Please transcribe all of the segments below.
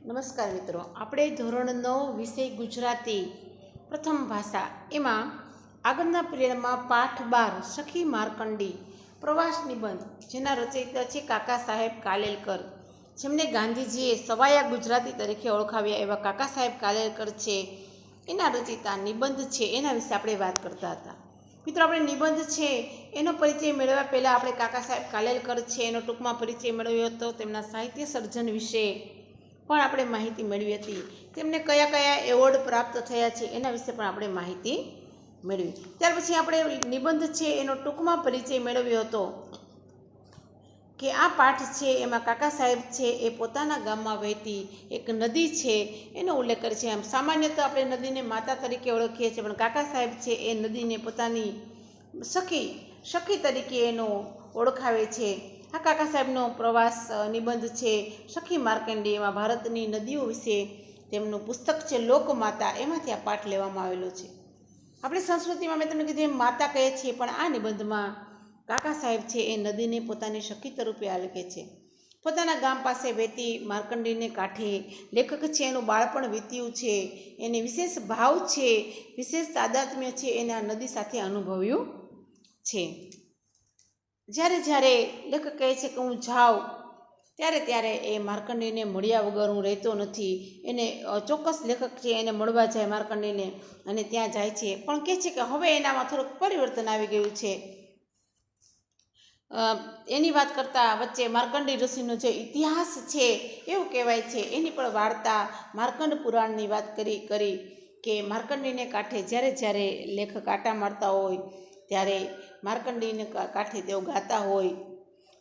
નમસ્કાર મિત્રો, આપણે ધોરણ 9 વિષય ગુજરાતી પ્રથમ ભાષા એમાં આગળના પીરિયડમાં પાઠ 12 સખી માર્કંડી પ્રવાસ નિબંધ જેના રચયિતા છે કાકા સાહેબ કાલેલકર, જેમને ગાંધીજીએ સવાયા ગુજરાતી તરીકે ઓળખાવ્યા એવા કાકા સાહેબ કાલેલકર છે. એના રચયિતા નિબંધ છે એના વિશે આપણે વાત કરતા હતા. મિત્રો, આપણે નિબંધ છે એનો પરિચય મેળવ્યા પહેલાં આપણે કાકા સાહેબ કાલેલકર છે એનો ટૂંકમાં પરિચય મેળવ્યો હતો. તેમના સાહિત્ય સર્જન વિશે પણ આપણે માહિતી મેળવી હતી. તેમને કયા કયા એવોર્ડ પ્રાપ્ત થયા છે એના વિશે પણ આપણે માહિતી મેળવી. ત્યાર પછી આપણે નિબંધ છે એનો ટૂંકમાં પરિચય મેળવ્યો હતો કે આ પાઠ છે એમાં કાકા સાહેબ છે એ પોતાના ગામમાં વહેતી એક નદી છે એનો ઉલ્લેખ કરે છે. આમ સામાન્ય તો આપણે નદીને માતા તરીકે ઓળખીએ છીએ, પણ કાકા સાહેબ છે એ નદીને પોતાની સખી તરીકે એનો ઓળખાવે છે. આ કાકા સાહેબનો પ્રવાસ નિબંધ છે સખી માર્કંડી. એમાં ભારતની નદીઓ વિશે તેમનું પુસ્તક છે લોકમાતા, એમાંથી આ પાઠ લેવામાં આવેલો છે. આપણી સંસ્કૃતિમાં મેં તમને કીધું એમ માતા કહે છે, પણ આ નિબંધમાં કાકા સાહેબ છે એ નદીને પોતાની સખી તરીકે આલેખે છે. પોતાના ગામ પાસે વહેતી માર્કંડીને કાંઠે લેખક છે એનું બાળપણ વીત્યું છે, એને વિશેષ ભાવ છે, વિશેષ તાદાત્મ્ય છે એને આ નદી સાથે અનુભવ્યું છે. જ્યારે જ્યારે લેખક કહે છે કે હું જાઉં ત્યારે ત્યારે એ માર્કંડીને મળ્યા વગર હું રહેતો નથી. એને ચોક્કસ લેખક છે એને મળવા જાય માર્કંડીને અને ત્યાં જાય છે, પણ કહે છે કે હવે એનામાં થોડુંક પરિવર્તન આવી ગયું છે. એની વાત કરતાં વચ્ચે માર્કંડી ઋષિનો જે ઇતિહાસ છે એવું કહેવાય છે, એની પણ વાર્તા માર્કંડ પુરાણની વાત કરી કે માર્કંડીને કાંઠે જ્યારે જ્યારે લેખક આટા મારતા હોય ત્યારે માર્કંડીને કાંઠે તેઓ ગાતા હોય.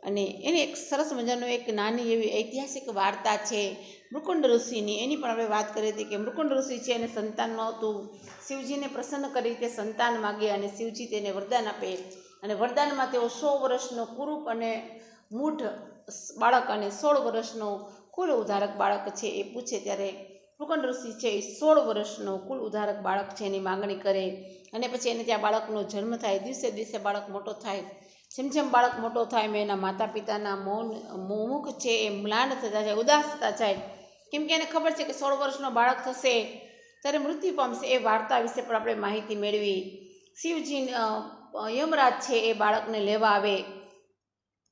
અને એને એક સરસ મજાનો એક નાની એવી ઐતિહાસિક વાર્તા છે મૃકુંડ ઋષિની, એની પણ આપણે વાત કરી હતી કે મૃકુંડ ઋષિ છે એને સંતાન નહોતું. શિવજીને પ્રસન્ન કરી તે સંતાન માગે અને શિવજી તેને વરદાન આપે, અને વરદાનમાં તેઓ 100 વર્ષનો કુરૂપ અને મૂઢ બાળક અને 16 વર્ષનો કુલ ઉધારક બાળક છે એ પૂછે ત્યારે મૃકુંડ ઋષિ છે એ 16 વર્ષનો કુલ ઉધારક બાળક છે એની માંગણી કરે. અને પછી એને ત્યાં બાળકનો જન્મ થાય. દિવસે દિવસે બાળક મોટો થાય. જેમ જેમ બાળક મોટો થાય એમ એના માતા પિતાના મુખ છે એ મ્લાન થતા જાય, ઉદાસ થતા જાય, કેમ કે એને ખબર છે કે 16 વર્ષનો બાળક થશે ત્યારે મૃત્યુ પામશે. એ વાર્તા વિશે પણ આપણે માહિતી મેળવી. શિવજી યમરાજ છે એ બાળકને લેવા આવે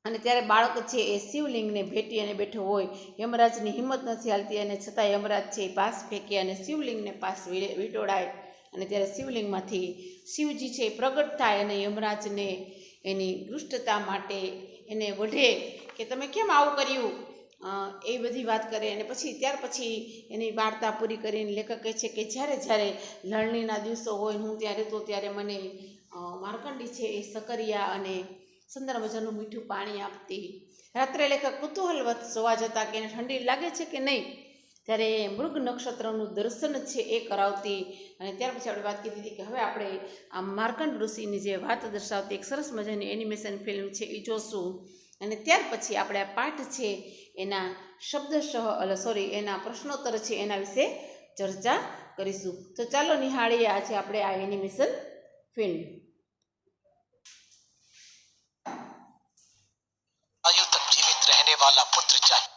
અને ત્યારે બાળક છે એ શિવલિંગને ભેટી અને બેઠો હોય. યમરાજની હિંમત નથી હાલતી અને છતાં યમરાજ છે એ પાસ ફેંકે અને શિવલિંગને પાસ વીંટોળાય. અને ત્યારે શિવલિંગમાંથી શિવજી છે એ પ્રગટ થાય અને યમરાજને એની દુષ્ટતા માટે એને વઢે કે તમે કેમ આવું કર્યું, એ બધી વાત કરે. અને ત્યાર પછી એની વાર્તા પૂરી કરીને લેખક કહે છે કે જ્યારે જ્યારે લણણીના દિવસો હોય હું ત્યાં રહેતો ત્યારે મને માર્કંડી છે એ સકરિયા અને સુંદર મજાનું મીઠું પાણી આપતી. રાત્રે લેખક કુતૂહલવત સોવા જતા કે એને ઠંડી લાગે છે કે નહીં, ત્યારે મૃગ નક્ષત્રનું દર્શન છે એ કરાવતી. અને ત્યાર પછી આપણે વાત કરી હતી કે હવે આપણે આ માર્કંડ ઋષિની જે વાત દર્શાવતી એક સરસ મજાની એનિમેશન ફિલ્મ છે એ જોશું. અને ત્યાર પછી આપણે આ પાઠ છે એના એના પ્રશ્નોત્તર છે એના વિશે ચર્ચા કરીશું. તો ચાલો નિહાળીએ આજે આપણે આ એનિમેશન ફિલ્મ. आयु तक जीवित रहने वाला पुत्र चाहिए।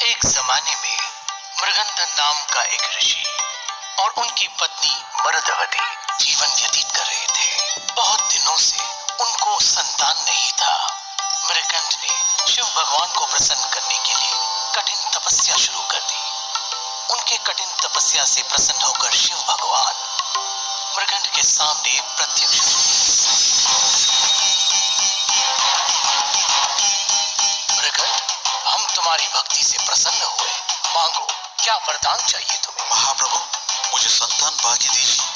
एक जमाने में मृगंधर नाम का एक ऋषि और उनकी पत्नी मरदवती जीवन व्यतीत कर रहे थे। बहुत दिनों से उनको संतान नहीं था। मृगंध ने शिव भगवान को प्रसन्न करने के लिए कठिन तपस्या शुरू कर दी। उनके कठिन तपस्या से प्रसन्न होकर शिव भगवान मृगंध के सामने प्रत्यक्ष हुए। मृगंध, हम तुम्हारी भक्ति से प्रसन्न हुए, मांगो क्या वरदान चाहिए तुम्हें। महाप्रभु, मुझे संतान भाग्य दीजिए,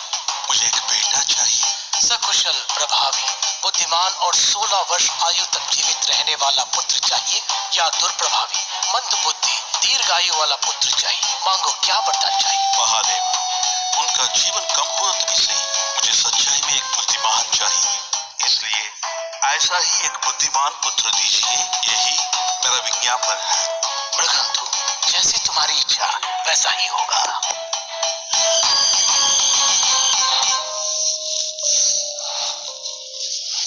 मुझे एक बेटा चाहिए। सकुशल, प्रभावी, बुद्धिमान और 16 वर्ष आयु तक जीवित रहने वाला पुत्र चाहिए या दुर्प्रभावी, मंद बुद्धि, दीर्घायु वाला पुत्र चाहिए। मांगो क्या वरदान चाहिए। महादेव, उनका जीवन कम हो तो भी सही, मुझे सच्चाई में एक बुद्धिमान चाहिए, इसलिए ऐसा ही एक बुद्धिमान पुत्र दीजिए, यही मेरा विज्ञापन है। मृगंधु, जैसी तुम्हारी इच्छा वैसा ही होगा।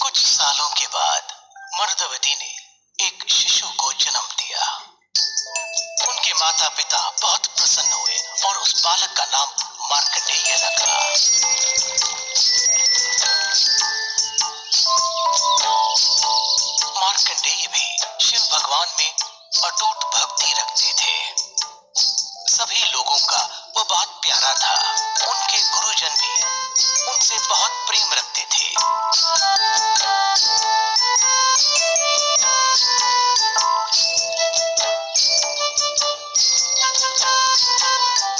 कुछ सालों के बाद मर्दवती ने एक शिशु को जन्म दिया। उनके माता पिता बहुत प्रसन्न हुए और उस बालक का नाम मार्कंडेय रखा। मार्कंडेय भी शिव भगवान में अटूट भक्ति रखते थे। सभी लोगों का वो बहुत प्यारा था। उनके गुरुजन भी उनसे बहुत प्रेम रखते थे।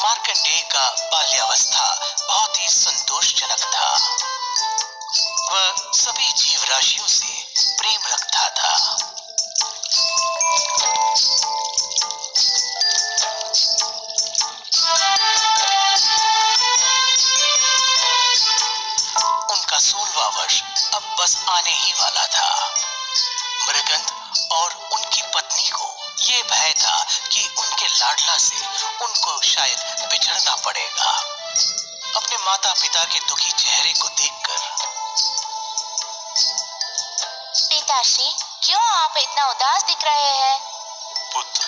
मार्कंडेय का बाल्यावस्था बहुत ही संतोषजनक था। वह सभी जीव राशियों से प्रेम रखता था। उनका 16वां वर्ष अब बस आने ही वाला था। मृगंध और उनकी पत्नी को ये भय था कि उनके लाडला से उनको शायद बिछड़ना पड़ेगा। अपने माता पिता के दुखी चेहरे को देखकर, पिताश्री, क्यों आप इतना उदास दिख रहे हैं? पुत्र,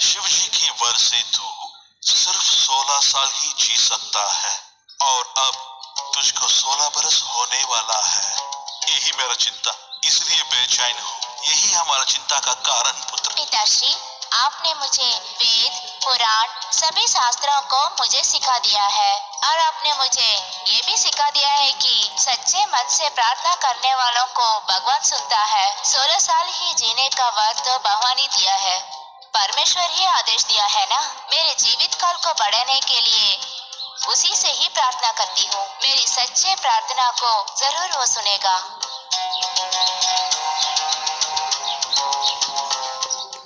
शिव जी की वर से तू सिर्फ 16 साल ही जी सकता है और अब तुझको 16 बरस होने वाला है। यही मेरा चिंता, इसलिए बेचैन हूँ। यही हमारा चिंता का कारण पुत्र। पिताश्री, आपने मुझे वेद, पुराण, सभी शास्त्रों को मुझे सिखा दिया है और आपने मुझे ये भी सिखा दिया है कि सच्चे मन से प्रार्थना करने वालों को भगवान सुनता है। 16 साल ही जीने का वर तो भगवान ही दिया है, परमेश्वर ही आदेश दिया है ना। मेरे जीवित काल को बढ़ाने के लिए उसी से ही प्रार्थना करती हूँ। मेरी सच्चे प्रार्थना को जरूर वो सुनेगा।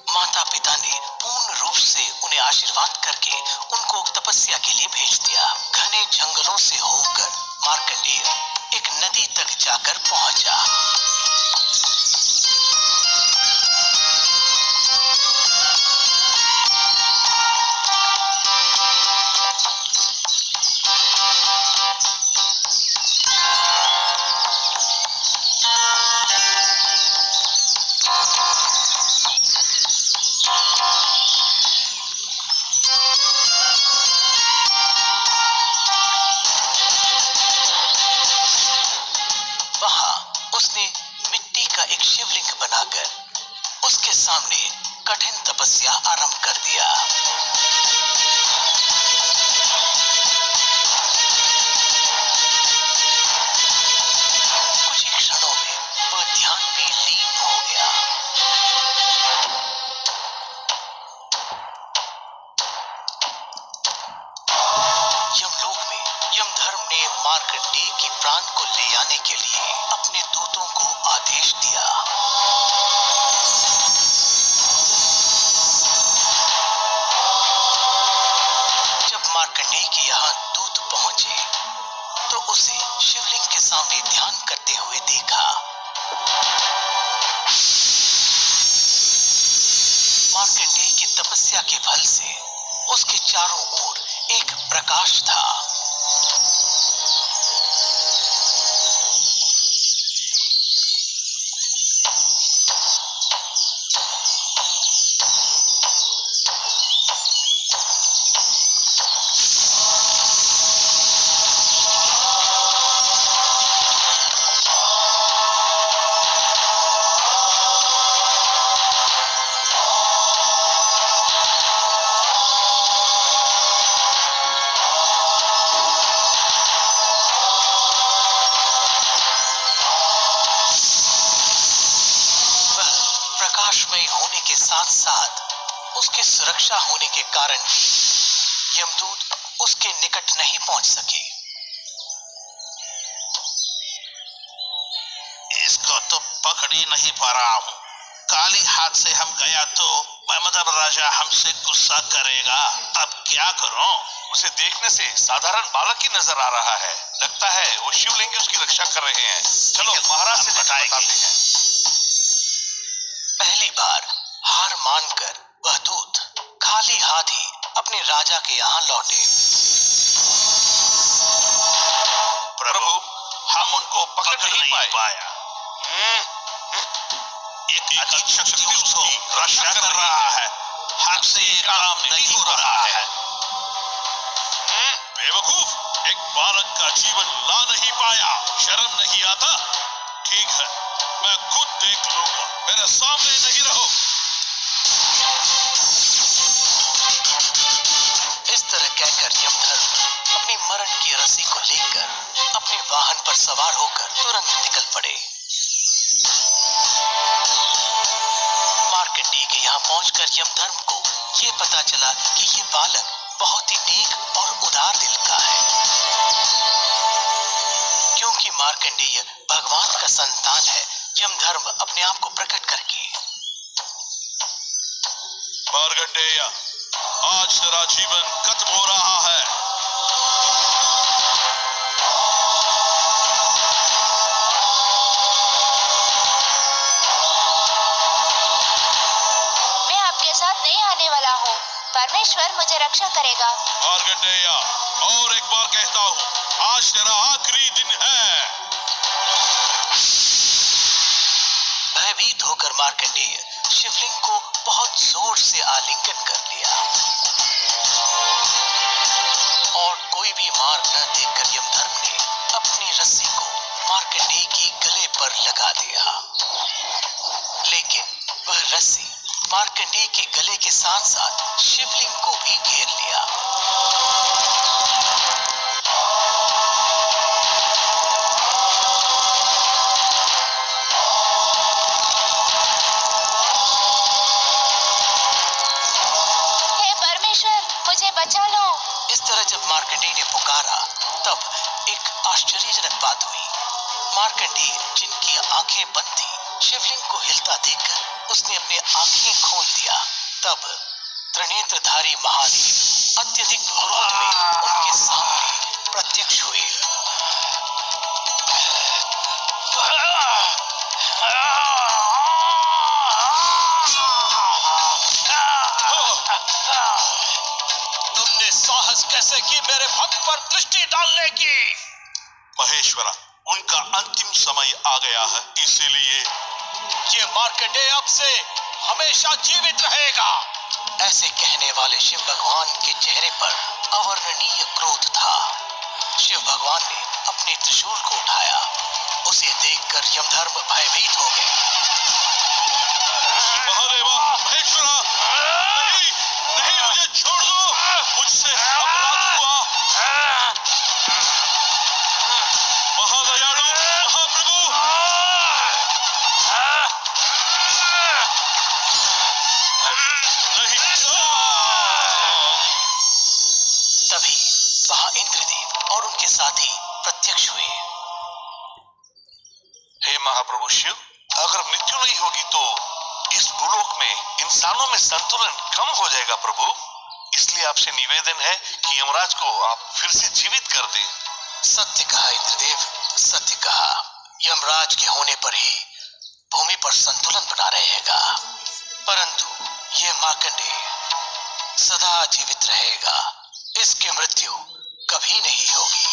माता पिता ने पूर्ण रूप से उन्हें आशीर्वाद करके उनको तपस्या के लिए भेज दिया। घने जंगलों से होकर मार्कंडेय एक नदी तक जाकर पहुंचा। उसने मिट्टी का एक शिवलिंग बनाकर उसके सामने कठिन तपस्या आरंभ कर दिया। कुछ ही क्षणों में वह ध्यान में लीन हो गया। यमलोक में यमधर्म ने मार्कंडेय की प्राण को ले आने के लिए अपने दूतों को आदेश दिया। जब मार्कंडेय के यहाँ दूत पहुंचे तो उसे शिवलिंग के सामने ध्यान करते हुए देखा। मार्कंडेय की तपस्या के फल से उसके चारों ओर एक प्रकाश था। प्रकाशमय होने के साथ साथ उसके सुरक्षा होने के कारण भी यमदूत उसके निकट नहीं पहुंच सके। इसको तो पकड़ ही नहीं पा रहा हूँ। काली हाथ से हम गया तो महमदर राजा हमसे गुस्सा करेगा। अब क्या करूं? उसे देखने से साधारण बालक ही नजर आ रहा है। लगता है वो शिवलिंग उसकी रक्षा कर रहे हैं। चलो महाराज से बताते हैं। पहली बार हार मानकर वह दूत खाली हाथ ही अपने राजा के यहाँ लौटे। प्रभु, हम उनको पकड़ नहीं पाया। एक अजीब शक्ति उसकी रक्षा कर रहा है। हमसे ये काम नहीं हो रहा है। बेवकूफ, एक बालक का जीवन ला नहीं पाया, शर्म नहीं आता? ठीक है, मैं खुद देख लूंगा, मेरे सामने नहीं रहो। इस तरह कहकर यमधर्म अपनी मरण की रस्सी को लेकर अपने वाहन पर सवार होकर तुरंत निकल पड़े। मार्कंडेय के यहाँ पहुंचकर यमधर्म को ये पता चला कि ये बालक बहुत ही नेक और उदार दिल का है, क्योंकि मार्कंडेय भगवान का संतान है। यमधर्म अपने आप को प्रकट करके, मार्कंडेय, आज तेरा जीवन खत्म हो रहा है। मैं आपके साथ नहीं आने वाला हूँ। परमेश्वर मुझे रक्षा करेगा। मार्कंडेय, और एक बार कहता हूँ, आज तेरा आखिरी दिन है। भयभीत होकर मार्कंडेय शिवलिंग को बहुत जोर से आलिंगन कर लिया और कोई भी मार न देखकर यमधर्म ने अपनी रस्सी को मार्कंडेय की गले पर लगा दिया। लेकिन वह रस्सी मार्कंडेय के गले के साथ साथ शिवलिंग को भी घेर लिया। मुझे बचा लो। इस तरह जब मार्कंडेय ने पुकारा तब एक आश्चर्यजनक बात हुई। मार्कंडेय, जिनकी आंखें बंद थी, शिवलिंग को हिलता देखकर उसने अपनी आंखें खोल दिया। तब त्रिनेत्रधारी महादेव अत्यधिक क्रोध में उनके सामने प्रत्यक्ष हुए। तुमने साहस कैसे की मेरे भक्त पर दृष्टि डालने की? महेश्वरा, उनका अंतिम समय आ गया है, इसीलिए ये मार्कंडेय अब से हमेशा जीवित रहेगा। ऐसे कहने वाले शिव भगवान के चेहरे पर अवर्णनीय क्रोध था। शिव भगवान ने अपने त्रिशूल को उठाया। उसे देखकर यमधर्म भयभीत हो गए। महादेवा, महेश्वरा, नहीं, नहीं, मुझे छोड़ दो, मुझसे अपराध हुआ। महादयालु महाप्रभु, नहीं। तभी वहां इंद्रदेव और उनके साथी प्रत्यक्ष हुए। हे महाप्रभु शिव, अगर मृत्यु नहीं होगी तो इस भूलोक में इंसानों में संतुलन कम हो जाएगा प्रभु। इसलिए आपसे निवेदन है कि यमराज को आप फिर से जीवित कर दें। सत्य कहा इंद्रदेव, सत्य कहा। यमराज के होने पर ही भूमि पर संतुलन बना रहेगा, परंतु ये मार्कंडेय सदा जीवित रहेगा। इसकी मृत्यु कभी नहीं होगी।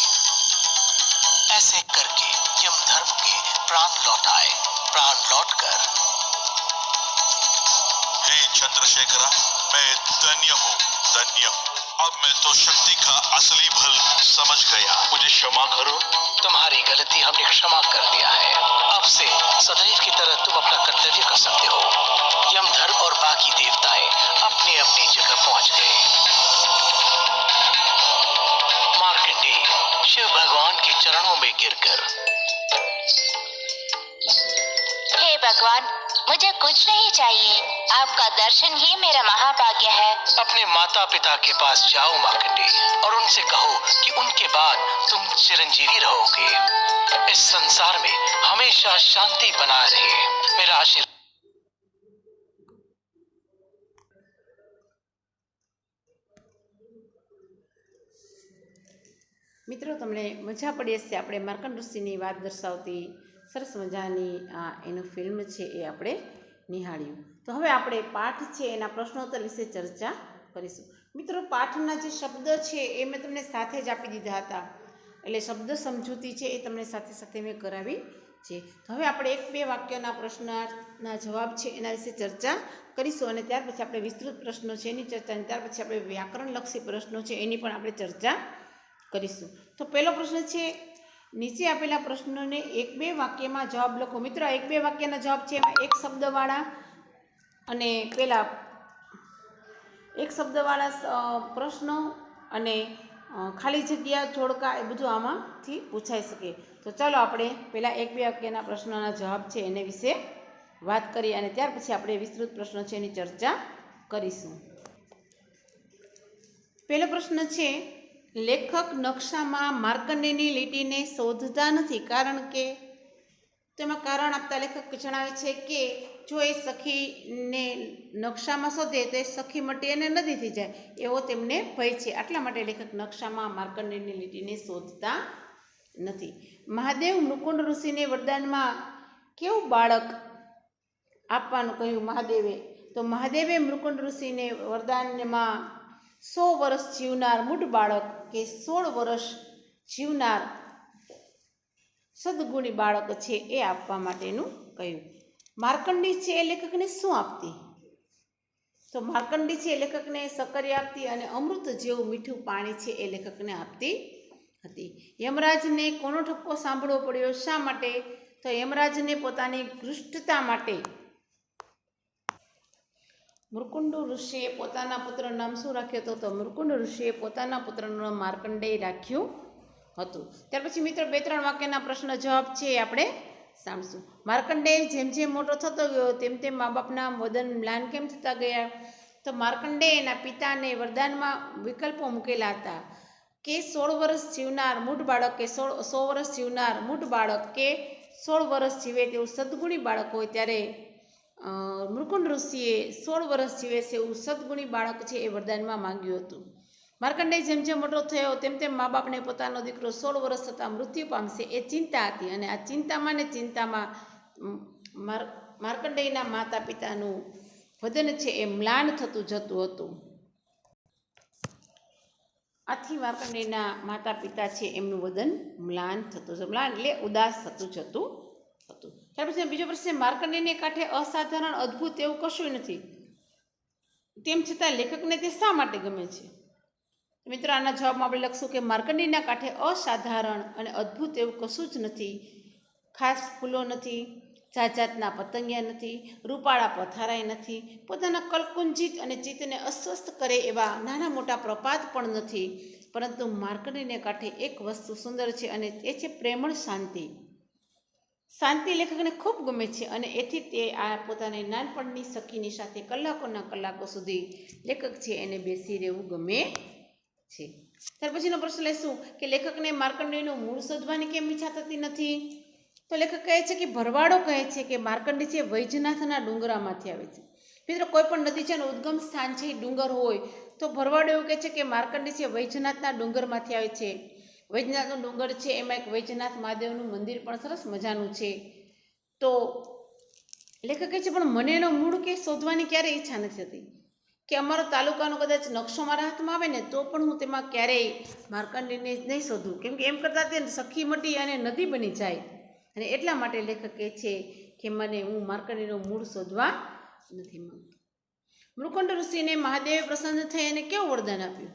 ऐसे करके यमधर्म के प्राण लौट आए। प्राण लौटकर, हे चंद्रशेखरा, मैं धन्य हूँ, धन्य हूँ। अब मैं तो शक्ति का असली बल समझ गया। मुझे क्षमा करो। तुम्हारी गलती हमने क्षमा कर दिया है। अब से सदैव की तरह तुम अपना कर्तव्य कर सकते हो। यमधर्म और बाकी देवताएं अपनी अपनी जगह पहुंच गए। मार्कंडेय शिव भगवान के चरणों में गिरकर, हे भगवान, मुझे कुछ नहीं चाहिए। आपका दर्शन ही मेरा महाभाग्य है। अपने माता पिता के पास जाओ मार्कंडेय, और उनसे कहो कि उनके बाद तुम चिरंजीवी रहोगे। इस संसार में हमेशा शांति बना रहे। मेरा आशीर्वाद। મિત્રો, તમને મજા પડી હશે આપણે માર્કંડ ઋષિની વાત દર્શાવતી સરસ મજાની આ એનું ફિલ્મ છે એ આપણે નિહાળ્યું. તો હવે આપણે પાઠ છે એના પ્રશ્નોત્તર વિશે ચર્ચા કરીશું. મિત્રો, પાઠના જે શબ્દ છે એ મેં તમને સાથે જ આપી દીધા હતા, એટલે શબ્દ સમજૂતી છે એ તમને સાથે સાથે મેં કરાવી છે. તો હવે આપણે 1-2 વાક્યના પ્રશ્નના જવાબ છે એના વિશે ચર્ચા કરીશું, અને ત્યાર પછી આપણે વિસ્તૃત પ્રશ્નો છે એની ચર્ચા, અને ત્યાર પછી આપણે વ્યાકરણલક્ષી પ્રશ્નો છે એની પણ આપણે ચર્ચા કરીશું. તો પહેલો પ્રશ્ન છે, નીચે આપેલા પ્રશ્નોને 1-2 વાક્યમાં જવાબ લખો. મિત્રો, 1-2 વાક્યના જવાબ છે એમાં એક શબ્દવાળા અને એક શબ્દવાળા પ્રશ્નો અને ખાલી જગ્યા, જોડકા એ બધું આમાંથી પૂછાઈ શકે. તો ચાલો આપણે પહેલાં 1-2 વાક્યના પ્રશ્નોના જવાબ છે એને વિશે વાત કરીએ, અને ત્યાર પછી આપણે વિસ્તૃત પ્રશ્નો છે એની ચર્ચા કરીશું. પહેલો પ્રશ્ન છે, લેખક નકશામાં માર્કંડેયની લીટીને શોધતા નથી કારણ કે. તેમાં કારણ આપતા લેખક જણાવે છે કે જો એ સખીને નકશામાં શોધે તો એ સખી મટી અને નદીથી જાય એવો તેમને ભય છે, આટલા માટે લેખક નકશામાં માર્કંડેયની લીટીને શોધતા નથી. મહાદેવ મૃકુંડ ઋષિને વરદાનમાં કેવું બાળક આપવાનું કહ્યું મહાદેવે? તો મહાદેવે મૃકુંડ ઋષિને વરદાનમાં 100 વર્ષ જીવનાર મૂઢ બાળક કે 16 વર્ષ જીવનાર સદગુણી બાળક છે એ આપવા માટેનું કહ્યું. માર્કંડી છે એ લેખકને શું આપતી? તો માર્કંડી છે એ લેખકને સક્કરિયા આપતી અને અમૃત જેવું મીઠું પાણી છે એ લેખકને આપતી હતી. યમરાજને કોનો ઠપકો સાંભળવો પડ્યો? શા માટે? તો યમરાજને પોતાની ધૃષ્ટતા માટે. મૃકુંડ ઋષિએ પોતાના પુત્રનું નામ શું રાખ્યું હતું? તો મૃકુંડ ઋષિએ પોતાના પુત્રનું નામ માર્કંડેય રાખ્યું હતું. ત્યાર પછી મિત્રો 2-3 વાક્યના પ્રશ્ન જવાબ છે એ આપણે સાંભળશું. માર્કંડેય જેમ જેમ મોટો થતો ગયો તેમ તેમ મા બાપના વદન મ્લાન કેમ થતા ગયા? તો માર્કંડેયના પિતાને વરદાનમાં વિકલ્પો મૂકેલા હતા કે 16 વર્ષ જીવનાર મૂઢ બાળક કે 100 વર્ષ જીવનાર મૂઢ બાળક કે 16 વર્ષ જીવે તેવું સદગુણી બાળક હોય, ત્યારે મૃકુંડ ઋષિએ 16 વર્ષ જીવે છે એવું સદગુણી બાળક છે એ વરદાનમાં માંગ્યું હતું. માર્કંડેય જેમ જેમ મોટો થયો તેમ તેમ મા બાપને પોતાનો દીકરો 16 વર્ષ થતાં મૃત્યુ પામશે એ ચિંતા હતી, અને આ ચિંતામાં ને ચિંતામાં માર્કંડેયના માતા પિતાનું વદન છે એ મ્લાન થતું જતું હતું. આથી માર્કંડેયના માતા પિતા છે એમનું વદન મ્લાન થતું જતું, મ્લાન એટલે ઉદાસ થતું જતું હતું. ત્યાર પછી બીજો પ્રશ્ન, માર્કંડેયને કાંઠે અસાધારણ અદ્ભુત એવું કશું નથી, તેમ છતાં લેખકને તે શા માટે ગમે છે? મિત્રો, આના જવાબમાં આપણે લખશું કે માર્કંડેયના કાંઠે અસાધારણ અને અદ્ભુત એવું કશું જ નથી. ખાસ ફૂલો નથી, જાતના પતંગિયા નથી, રૂપાળા પથારાય નથી, પોતાના કલકુંજિત અને ચિત્તને અસ્વસ્થ કરે એવા નાના મોટા પ્રપાત પણ નથી, પરંતુ માર્કંડેયને કાંઠે એક વસ્તુ સુંદર છે અને એ છે પ્રેમળ શાંતિ. શાંતિ લેખકને ખૂબ ગમે છે અને એથી તે આ પોતાની નાનપણની સખીની સાથે કલાકોના કલાકો સુધી લેખક છે એને બેસી રહેવું ગમે છે. ત્યાર પછીનો પ્રશ્ન લેશું કે લેખકને માર્કંડેયનું મૂળ શોધવાની કેમ ઈચ્છા થતી નથી? તો લેખક કહે છે કે ભરવાડો કહે છે કે માર્કંડેય છે વૈજનાથના ડુંગરામાંથી આવે છે. મિત્રો, કોઈ પણ નદી છે એનું ઉદ્ગમ સ્થાન છે એ ડુંગર હોય, તો ભરવાડો એવું કહે છે કે માર્કંડેય છે વૈજનાથના ડુંગરમાંથી આવે છે. વૈજનાથનો ડુંગર છે એમાં એક વૈજનાથ મહાદેવનું મંદિર પણ સરસ મજાનું છે. તો લેખક કહે છે પણ મને એનો મૂળ કે શોધવાની ક્યારેય ઈચ્છા નથી થતી, કે અમારો તાલુકાનો કદાચ નકશો મારા હાથમાં આવે ને તો પણ હું તેમાં ક્યારેય માર્કંડેયને નહીં શોધું, કેમ કે એમ કરતાં તે સખી મટી અને નદી બની જાય, અને એટલા માટે લેખક કહે છે કે હું માર્કંડેયનું મૂળ શોધવા નથી માંગતો. મૃકુંડ ઋષિને મહાદેવે પ્રસન્ન થઈ અને કેવું વરદાન આપ્યું?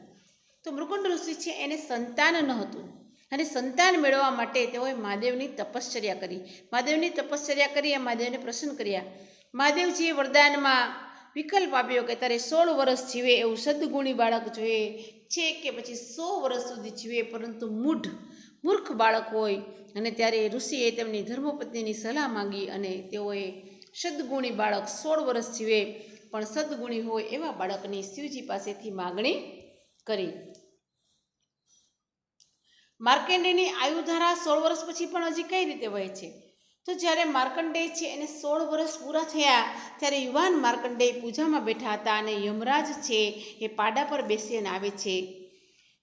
તો મૃકુંડ ઋષિ છે એને સંતાન ન હતું, અને સંતાન મેળવવા માટે તેઓએ મહાદેવની તપશ્ચર્યા કરી. મહાદેવની તપશ્ચર્યા કરી એ મહાદેવને પ્રસન્ન કર્યા. મહાદેવજીએ વરદાનમાં વિકલ્પ આપ્યો કે તારે 16 વર્ષ જીવે એવું સદગુણી બાળક જોઈએ છે કે પછી 100 વર્ષ સુધી જીવે પરંતુ મૂર્ખ બાળક હોય, અને ત્યારે ઋષિએ તેમની ધર્મપત્નીની સલાહ માંગી અને તેઓએ સદગુણી બાળક 16 વર્ષ જીવે પણ સદગુણી હોય એવા બાળકની શિવજી પાસેથી માગણી કરી. માર્કંડેયની આયુધારા 16 વર્ષ પછી પણ હજી કઈ રીતે વહે છે? તો જ્યારે માર્કંડેય છે એને 16 વર્ષ પૂરા થયા ત્યારે યુવાન માર્કંડેય પૂજામાં બેઠા હતા અને યમરાજ છે એ પાડા પર બેસીને આવે છે.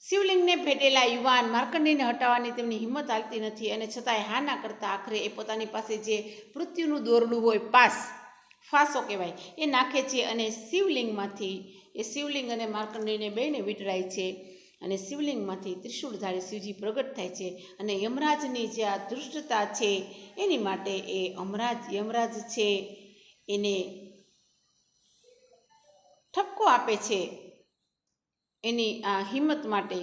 શિવલિંગને ભેટેલા યુવાન માર્કંડેયને હટાવવાની તેમની હિંમત હાલતી નથી, અને છતાંય હા ના કરતા આખરે એ પોતાની પાસે જે મૃત્યુનું દોરડું હોય પાસ ફાંસો કહેવાય એ નાખે છે અને શિવલિંગમાંથી એ શિવલિંગ અને માર્કંડેયને બેને વીંટળાય છે અને શિવલિંગમાંથી ત્રિશૂળધારી શિવજી પ્રગટ થાય છે અને યમરાજની જે આ દૃષ્ટતા છે એની માટે એ યમરાજ છે એને ઠપકો આપે છે એની આ હિંમત માટે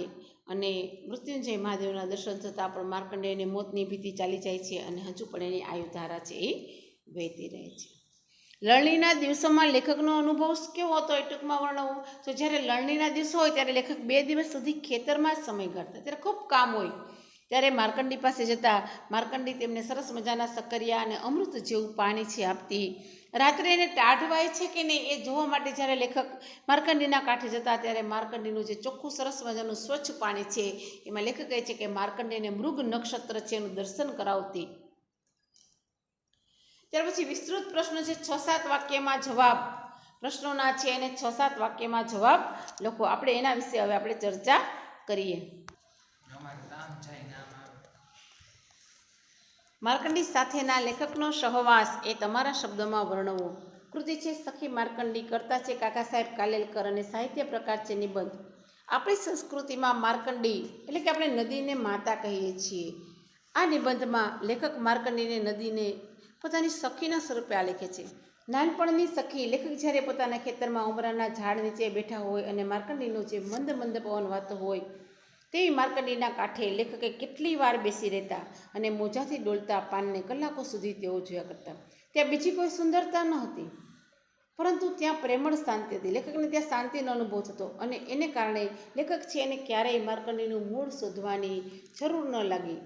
અને મૃત્યુંજય મહાદેવના દર્શન થતાં પણ માર્કંડેયને મોતની ભીતિ ચાલી જાય છે અને હજુ પણ એની આયુધારા છે એ વહેતી રહે છે. લણણીના દિવસોમાં લેખકનો અનુભવ કેવો હતો એ ટૂંકમાં વર્ણવું તો જ્યારે લણણીના દિવસો હોય ત્યારે લેખક 2 દિવસ સુધી ખેતરમાં જ સમય કાઢતા, ત્યારે ખૂબ કામ હોય ત્યારે માર્કંડી પાસે જતા. માર્કંડી તેમને સરસ મજાના સક્કરિયા અને અમૃત જેવું પાણી છે આપતી. રાત્રે એને ટાઢવાય છે કે નહીં એ જોવા માટે જ્યારે લેખક માર્કંડીના કાંઠે જતા ત્યારે માર્કંડીનું જે ચોખ્ખું સરસ મજાનું સ્વચ્છ પાણી છે એમાં લેખક કહે છે કે માર્કંડેયને મૃગ નક્ષત્ર છે એનું દર્શન કરાવતી. ત્યાર પછી વિસ્તૃત પ્રશ્નો છે 6-7 વાક્યમાં જવાબ પ્રશ્નોના છે એને 6-7 વાક્યમાં જવાબ લખો. આપણે એના વિશે હવે આપણે ચર્ચા કરીએ. માર્કંડી સાથેના લેખકનો સહવાસ એ તમારા શબ્દમાં વર્ણવો. કૃતિ છે સખી માર્કંડી, કરતા છે કાકા સાહેબ કાલેલકર અને સાહિત્ય પ્રકાર છે નિબંધ. આપણી સંસ્કૃતિમાં માર્કંડી એટલે કે આપણે નદીને માતા કહીએ છીએ. આ નિબંધમાં લેખક માર્કંડીને નદીને પોતાની સખીના સ્વરૂપે આલેખે છે. નાનપણની સખી લેખક જ્યારે પોતાના ખેતરમાં ઉમરાના ઝાડ નીચે બેઠા હોય અને માર્કંડીનો જે મંદ મંદ પવન વાતો હોય તેવી માર્કંડીના કાંઠે લેખકે કેટલી વાર બેસી રહેતા અને મોજાથી ડોલતા પાનને કલાકો સુધી તેઓ જોયા કરતા. ત્યાં બીજી કોઈ સુંદરતા ન હતી, પરંતુ ત્યાં પ્રેમળ શાંતિ હતી. લેખકને ત્યાં શાંતિનો અનુભવ થતો અને એને કારણે લેખક છે એને ક્યારેય માર્કંડીનું મૂળ શોધવાની જરૂર ન લાગી.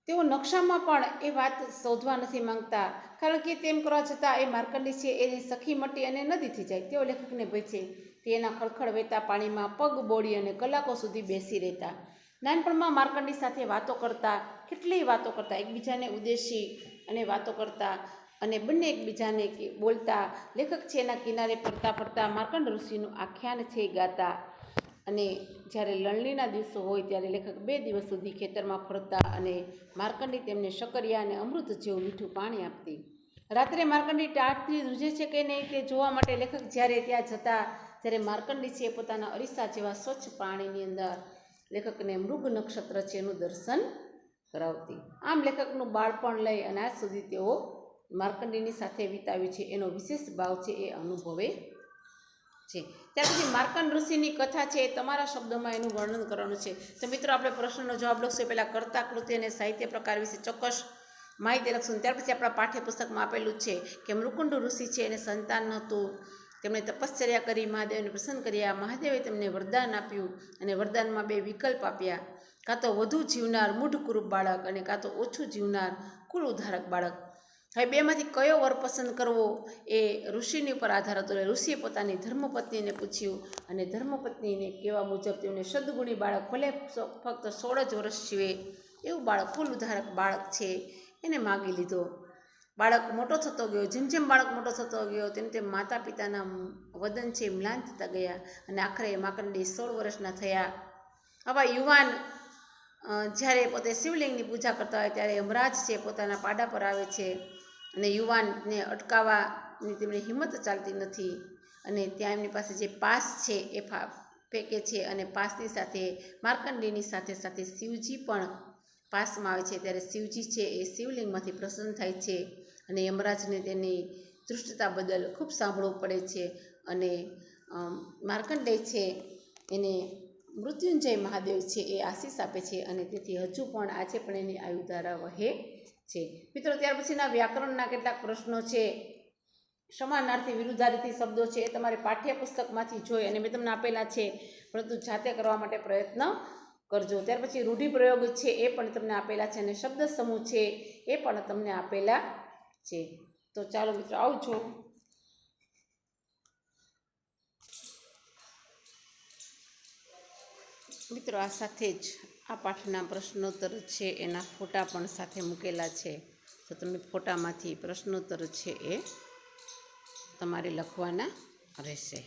તેઓ નકશામાં પણ એ વાત શોધવા નથી માંગતા, કારણ કે તેમ કરવા છતાં એ માર્કંડી છે એની સખી મટી અને નદી થઈ જાય તેઓ લેખકને ભય છે. તે એના ખળખળ વહેતા પાણીમાં પગ બોળી અને કલાકો સુધી બેસી રહેતા. નાનપણમાં માર્કંડી સાથે વાતો કરતા, કેટલીય વાતો કરતા, એકબીજાને ઉદ્દેશી અને વાતો કરતા અને બંને એકબીજાને બોલતા. લેખક છે એના કિનારે ફરતા ફરતા માર્કંડ ઋષિનું આખ્યાન છે ગાતા. અને જ્યારે લણણીના દિવસો હોય ત્યારે લેખક 2 દિવસ સુધી ખેતરમાં ફરતા અને માર્કંડી તેમને શક્કરિયા અને અમૃત જેવું મીઠું પાણી આપતી. રાત્રે માર્કંડી ટાઢથી ધ્રુજે છે કે નહીં તે જોવા માટે લેખક જ્યારે ત્યાં જતા ત્યારે માર્કંડી છે પોતાના અરીસા જેવા સ્વચ્છ પાણીની અંદર લેખકને મૃગ નક્ષત્ર છે એનું દર્શન કરાવતી. આમ લેખકનું બાળપણ લઈ અને આજ સુધી તેઓ માર્કંડીની સાથે વિતાવ્યું છે એનો વિશેષ ભાવ છે એ અનુભવે છે. ત્યાર પછી માર્કંડ ઋષિની કથા છે એ તમારા શબ્દોમાં એનું વર્ણન કરવાનું છે. તો મિત્રો આપણે પ્રશ્નનો જવાબ લખશું. પહેલાં કર્તા, કૃતિ અને સાહિત્ય પ્રકાર વિશે ચોક્કસ માહિતી લખશું. ત્યાર પછી આપણા પાઠ્યપુસ્તકમાં આપેલું છે કે મૃકુંડ ઋષિ છે એને સંતાન નહોતું, તેમણે તપશ્ચર્યા કરી મહાદેવને પ્રસન્ન કર્યા. મહાદેવે તેમને વરદાન આપ્યું અને વરદાનમાં 2 વિકલ્પ આપ્યા, કાં તો વધુ જીવનાર મૂઢ કુરૂપ બાળક અને કાં તો ઓછું જીવનાર કુળ ઉદ્ધારક બાળક. હવે 2માંથી કયો વર પસંદ કરવો એ ઋષિની ઉપર આધાર હતો. ઋષિએ પોતાની ધર્મપત્નીને પૂછ્યું અને ધર્મપત્નીને કહેવા મુજબ તેમને સદગુણી બાળક, ભલે ફક્ત 16 જ વર્ષ જીવે એવું બાળક, કુલ ઉદ્ધારક બાળક છે એને માગી લીધો. બાળક મોટો થતો ગયો. જેમ જેમ બાળક મોટો થતો ગયો તેમ તેમ માતા પિતાના વદન છે મ્લાન થતા ગયા અને આખરે માર્કંડેય 16 વર્ષના થયા. આવા યુવાન જ્યારે પોતે શિવલિંગની પૂજા કરતા હોય ત્યારે યમરાજ છે પોતાના પાડા પર આવે છે અને યુવાનને અટકાવવાની તેમની હિંમત ચાલતી નથી અને ત્યાં એમની પાસે જે પાસ છે એ ફેંકે છે અને પાસની સાથે માર્કંડેયની સાથે સાથે શિવજી પણ પાસમાં આવે છે. ત્યારે શિવજી છે એ શિવલિંગમાંથી પ્રસન્ન થાય છે અને યમરાજને તેની દૃષ્ટતા બદલ ખૂબ સાંભળવું પડે છે અને માર્કંડેય છે એને મૃત્યુંજય મહાદેવ છે એ આશીષ આપે છે અને તેથી હજુ પણ આજે પણ એની આયુધારા વહે છે. મિત્રો ત્યાર પછીના વ્યાકરણના કેટલાક પ્રશ્નો છે, સમાનાર્થી વિરુદ્ધાર્થી શબ્દો છે એ તમારે પાઠ્યપુસ્તકમાંથી જોઈ અને મેં તમને આપેલા છે, પરંતુ જાતે કરવા માટે પ્રયત્ન કરજો. ત્યાર પછી રૂઢિપ્રયોગ છે એ પણ તમને આપેલા છે અને શબ્દ સમૂહ છે એ પણ તમને આપેલા છે. તો ચાલો મિત્રો આવજો. મિત્રો આ સાથે જ આ પાઠના પ્રશ્નોત્તર છે એના ફોટા પણ સાથે મૂકેલા છે, તો તમે ફોટામાંથી પ્રશ્નોત્તર છે એ તમારે લખવાના રહેશે.